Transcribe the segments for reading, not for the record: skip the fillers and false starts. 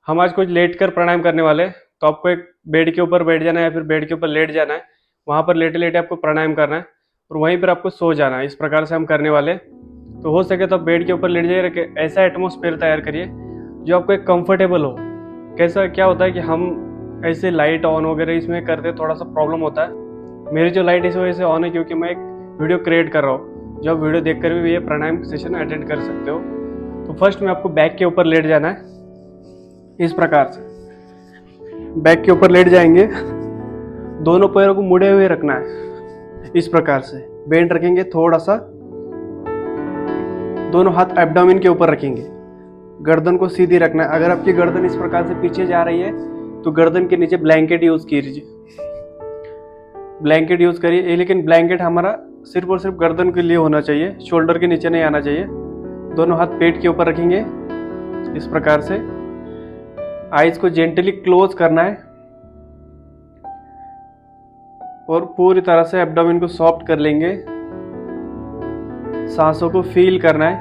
हम आज कुछ लेट कर प्राणायाम करने वाले हैं। तो आपको एक बेड के ऊपर बैठ जाना है या फिर बेड के ऊपर लेट जाना है। वहाँ पर लेटे लेटे आपको प्राणायाम करना है और वहीं पर आपको सो जाना है। इस प्रकार से हम करने वाले हैं। तो हो सके तो आप बेड के ऊपर लेट जाइए, रखे ऐसा एटमोसफेयर तैयार करिए जो आपको एक कंफर्टेबल हो। कैसा क्या होता है कि हम ऐसे लाइट ऑन वगैरह इसमें करते थोड़ा सा प्रॉब्लम होता है। मेरी जो लाइट इस वजह से ऑन है क्योंकि मैं एक वीडियो क्रिएट कर रहा हूँ, जो आप वीडियो देख कर भी ये प्राणायाम सेशन अटेंड कर सकते हो। तो फर्स्ट में आपको बैक के ऊपर लेट जाना है। इस प्रकार से बैक के ऊपर लेट जाएंगे, दोनों पैरों को मुड़े हुए रखना है। इस प्रकार से बेंड रखेंगे थोड़ा सा, दोनों हाथ एब्डोमेन के ऊपर रखेंगे, गर्दन को सीधी रखना है। अगर आपकी गर्दन इस प्रकार से पीछे जा रही है तो गर्दन के नीचे ब्लैंकेट यूज कीजिए, ब्लैंकेट यूज करिए। लेकिन ब्लैंकेट हमारा सिर्फ और सिर्फ गर्दन के लिए होना चाहिए, शोल्डर के नीचे नहीं आना चाहिए। दोनों हाथ पेट के ऊपर रखेंगे इस प्रकार से। आईज को जेंटली क्लोज करना है और पूरी तरह से एब्डोमेन को सॉफ्ट कर लेंगे। सांसों को फील करना है।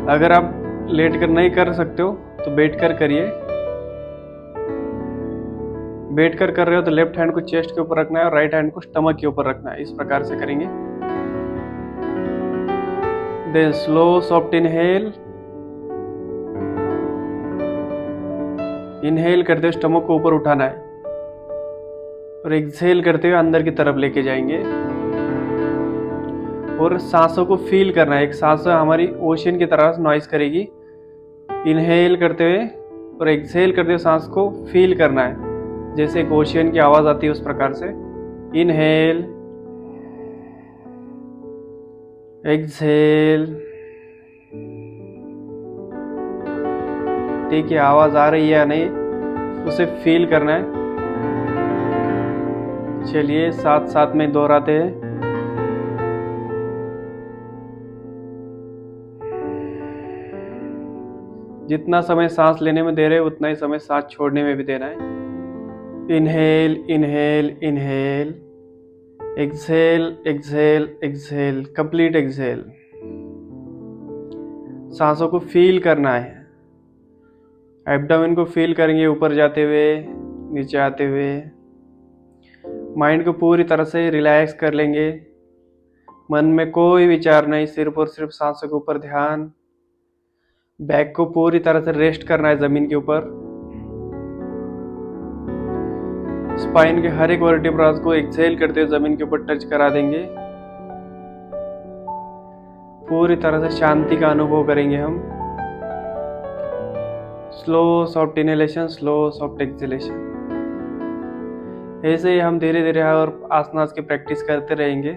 अगर आप लेट कर नहीं कर सकते हो तो बैठ कर करिए। बैठ कर रहे हो तो लेफ्ट हैंड को चेस्ट के ऊपर रखना है और राइट हैंड को स्टमक के ऊपर रखना है। इस प्रकार से करेंगे। Then slow soft inhale. Inhale करते हुए स्टमक को ऊपर उठाना है और एक्सहेल करते हुए अंदर की तरफ लेके जाएंगे और सांसों को फील करना है। एक सांस हमारी ओशियन की तरह नॉइज करेगी। इनहेल करते हुए और एक्सहेल करते हुए सांस को फील करना है, जैसे एक ओशियन की आवाज आती है उस प्रकार से। Inhale, exhale. ठीक है, आवाज आ रही है या नहीं उसे फील करना है। चलिए साथ साथ में दोहराते हैं। जितना समय सांस लेने में दे रहे हैं उतना ही समय सांस छोड़ने में भी देना है। Inhale inhale inhale, exhale exhale exhale, complete exhale. सांसों को फील करना है। एब्डोमेन को फील करेंगे, ऊपर जाते हुए नीचे आते हुए। माइंड को पूरी तरह से रिलैक्स कर लेंगे। मन में कोई विचार नहीं, सिर्फ और सिर्फ सांसों के ऊपर ध्यान। बैक को पूरी तरह से रेस्ट करना है जमीन के ऊपर। स्पाइन के हर एक वर्टिब्रास को एक्सहेल करते हुए जमीन के ऊपर टच करा देंगे। पूरी तरह से शांति का अनुभव करेंगे हम। Slow soft inhalation, slow soft exhalation. ऐसे ही हम धीरे धीरे और आसनास की प्रैक्टिस करते रहेंगे।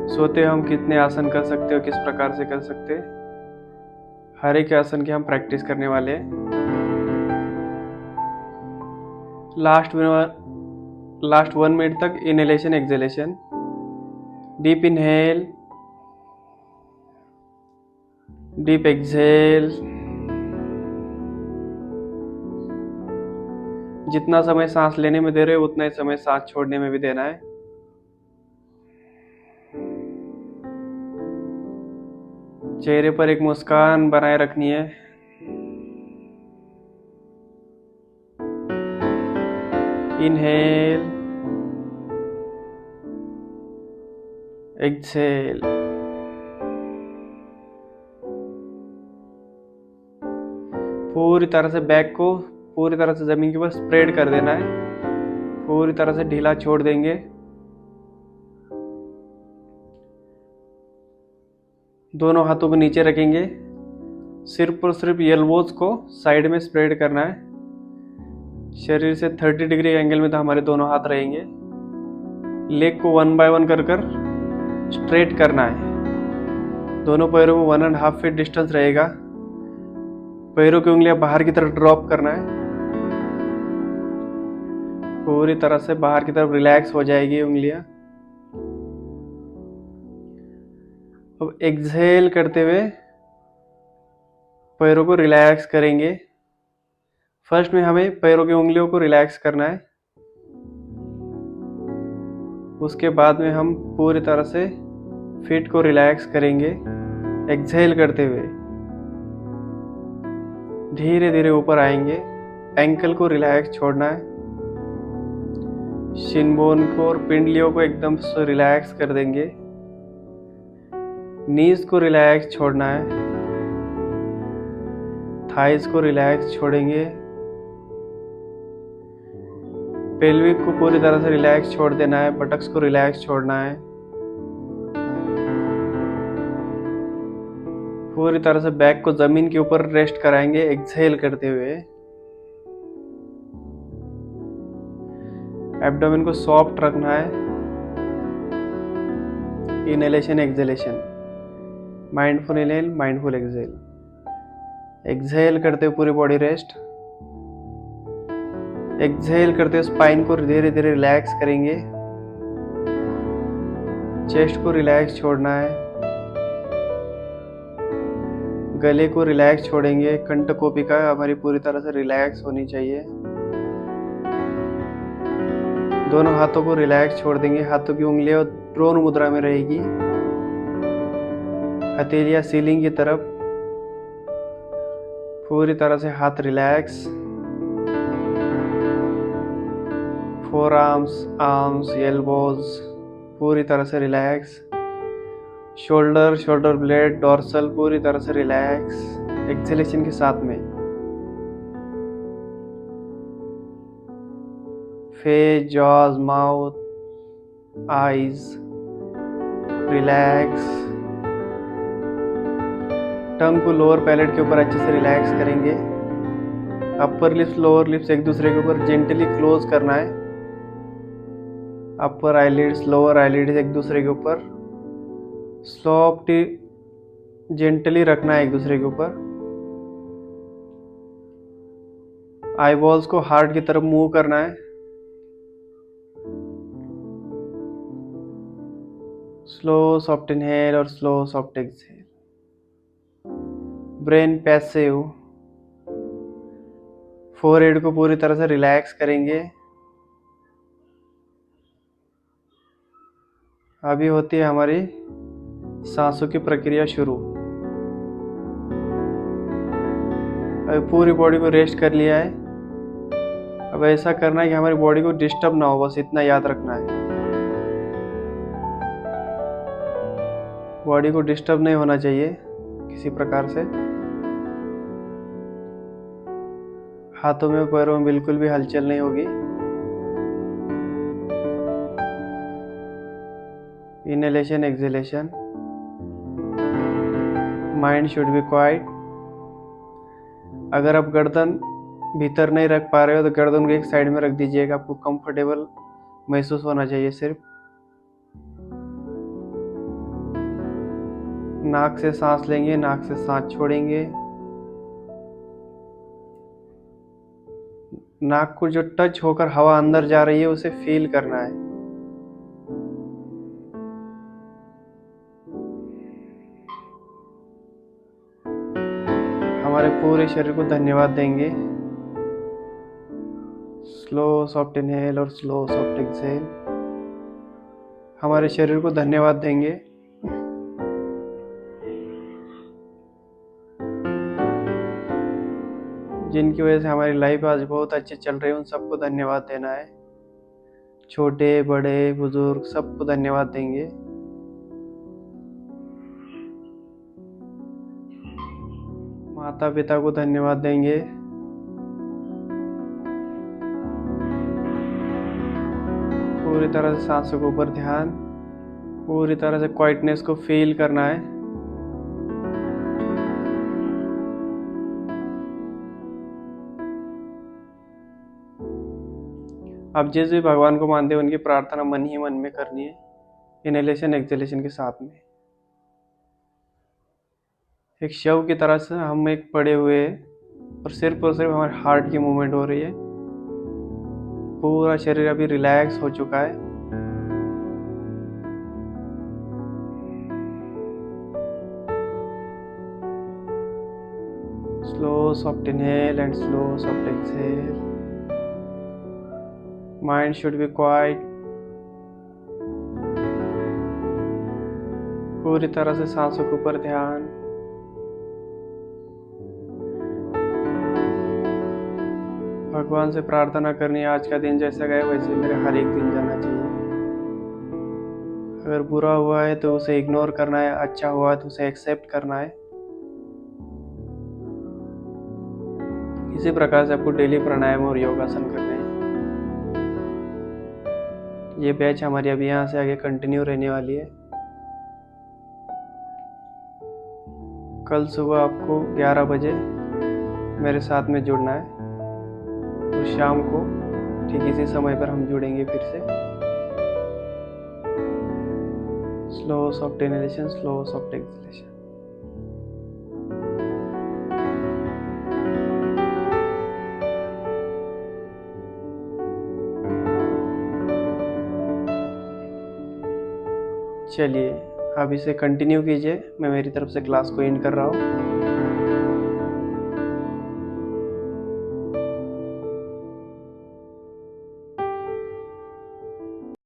सोते हम कितने आसन कर सकते हो, किस प्रकार से कर सकते, हर एक आसन की हम प्रैक्टिस करने वाले हैं। लास्ट 1 मिनट तक inhalation exhalation. Deep inhale, deep exhale. जितना समय सांस लेने में दे रहे हो उतना ही समय सांस छोड़ने में भी देना है। चेहरे पर एक मुस्कान बनाए रखनी है। Inhale, exhale. पूरी तरह से बैक को पूरी तरह से जमीन के ऊपर स्प्रेड कर देना है। पूरी तरह से ढीला छोड़ देंगे। दोनों हाथों को नीचे रखेंगे। सिर्फ और सिर्फ एल्बोज को साइड में स्प्रेड करना है। शरीर से 30 डिग्री एंगल में तो हमारे दोनों हाथ रहेंगे। लेग को 1 बाय 1 कर स्ट्रेट करना है। दोनों पैरों में 1.5 फीट डिस्टेंस रहेगा। पैरों की उंगलियां बाहर की तरफ ड्रॉप करना है। पूरी तरह से बाहर की तरफ रिलैक्स हो जाएगी उंगलियां। अब एक्सहेल करते हुए पैरों को रिलैक्स करेंगे। फर्स्ट में हमें पैरों की उंगलियों को रिलैक्स करना है। उसके बाद में हम पूरी तरह से फीट को रिलैक्स करेंगे एक्सहेल करते हुए। धीरे धीरे ऊपर आएंगे। एंकल को रिलैक्स छोड़ना है। शिन बोन को और पिंडलियों को एकदम से रिलैक्स कर देंगे। नीज को रिलैक्स छोड़ना है। थाइस को रिलैक्स छोड़ेंगे। पेल्विक को पूरी तरह से रिलैक्स छोड़ देना है। बटक्स को रिलैक्स छोड़ना है। पूरी तरह से बैक को जमीन के ऊपर रेस्ट कराएंगे एक्सहेल करते हुए। एब्डोमेन को सॉफ्ट रखना है। Inhalation exhalation, mindful inhale, mindful exhale. Exhale करते हुए पूरी बॉडी रेस्ट। एक्सहेल करते हुए स्पाइन को धीरे धीरे रिलैक्स करेंगे। चेस्ट को रिलैक्स छोड़ना है। गले को रिलैक्स छोड़ेंगे। कंठकोपिका हमारी पूरी तरह से रिलैक्स होनी चाहिए। दोनों हाथों को रिलैक्स छोड़ देंगे। हाथों की उंगलियां ड्रोन मुद्रा में रहेगी। हथेलियां सीलिंग की तरफ। पूरी तरह से हाथ relax. Forearms, arms, elbows पूरी तरह से relax. Shoulder, shoulder blade, dorsal पूरी तरह से रिलैक्स एक्सहेलेशन के साथ में। Face, jaws, mouth, eyes relax. Tongue को लोअर पैलेट के ऊपर अच्छे से रिलैक्स करेंगे। अपर लिप्स, लोअर लिप्स एक दूसरे के ऊपर जेंटली क्लोज करना है। अपर आईलिड्स, लोअर आईलिड्स एक दूसरे के ऊपर सॉफ्ट जेंटली रखना है एक दूसरे के ऊपर। आईबॉल्स को हार्ट की तरफ मूव करना है। स्लो सॉफ्ट इनहेल और slow soft exhale. Brain passive. Forehead को पूरी तरह से रिलैक्स करेंगे। अभी होती है हमारी सांसों की प्रक्रिया शुरू। अभी पूरी बॉडी को रेस्ट कर लिया है। अब ऐसा करना है कि हमारी बॉडी को डिस्टर्ब ना हो, बस इतना याद रखना है। बॉडी को डिस्टर्ब नहीं होना चाहिए किसी प्रकार से। हाथों में, पैरों में बिल्कुल भी हलचल नहीं होगी। Inhalation, exhalation. Mind should be quite. अगर आप गर्दन भीतर नहीं रख पा रहे हो तो गर्दन को एक साइड में रख दीजिएगा। आपको कंफर्टेबल महसूस होना चाहिए सिर्फ। नाक से सांस लेंगे, नाक से सांस छोड़ेंगे। नाक को जो टच होकर हवा अंदर जा रही है उसे फील करना है। हमारे पूरे शरीर को धन्यवाद देंगे। स्लो सॉफ्ट इनहेल और स्लो सॉफ्ट एक्सहेल। हमारे शरीर को धन्यवाद देंगे। जिनकी वजह से हमारी लाइफ आज बहुत अच्छी चल रही है, उन सबको धन्यवाद देना है। छोटे बड़े बुजुर्ग सबको धन्यवाद देंगे। माता पिता को धन्यवाद देंगे। पूरी तरह से सांसों के ऊपर ध्यान। पूरी तरह से क्वाइटनेस को फील करना है। आप जिस भी भगवान को मानते हैं उनकी प्रार्थना मन ही मन में करनी है, इनहेलेशन एक्सहेलेशन के साथ में। एक शव की तरह से हम एक पड़े हुए हैं और सिर्फ हमारे हार्ट की मूवमेंट हो रही है। पूरा शरीर अभी रिलैक्स हो चुका है। Slow soft inhale and slow soft exhale. Mind should be quite. पूरी तरह से सांसों के ऊपर ध्यान। भगवान से प्रार्थना करनी है आज का दिन जैसा गया वैसे मेरे हर एक दिन जाना चाहिए। अगर बुरा हुआ है तो उसे इग्नोर करना है, अच्छा हुआ है तो उसे एक्सेप्ट करना है। इसी प्रकार से आपको डेली प्राणायाम और योगासन करने हैं। ये बैच हमारी अभी यहाँ से आगे कंटिन्यू रहने वाली है। कल सुबह आपको 11 बजे मेरे साथ में जुड़ना है और शाम को ठीक इसी समय पर हम जुड़ेंगे फिर से। Slow soft inhalation, slow soft exhalation. चलिए अब इसे कंटिन्यू कीजिए। मैं मेरी तरफ से क्लास को एंड कर रहा हूँ।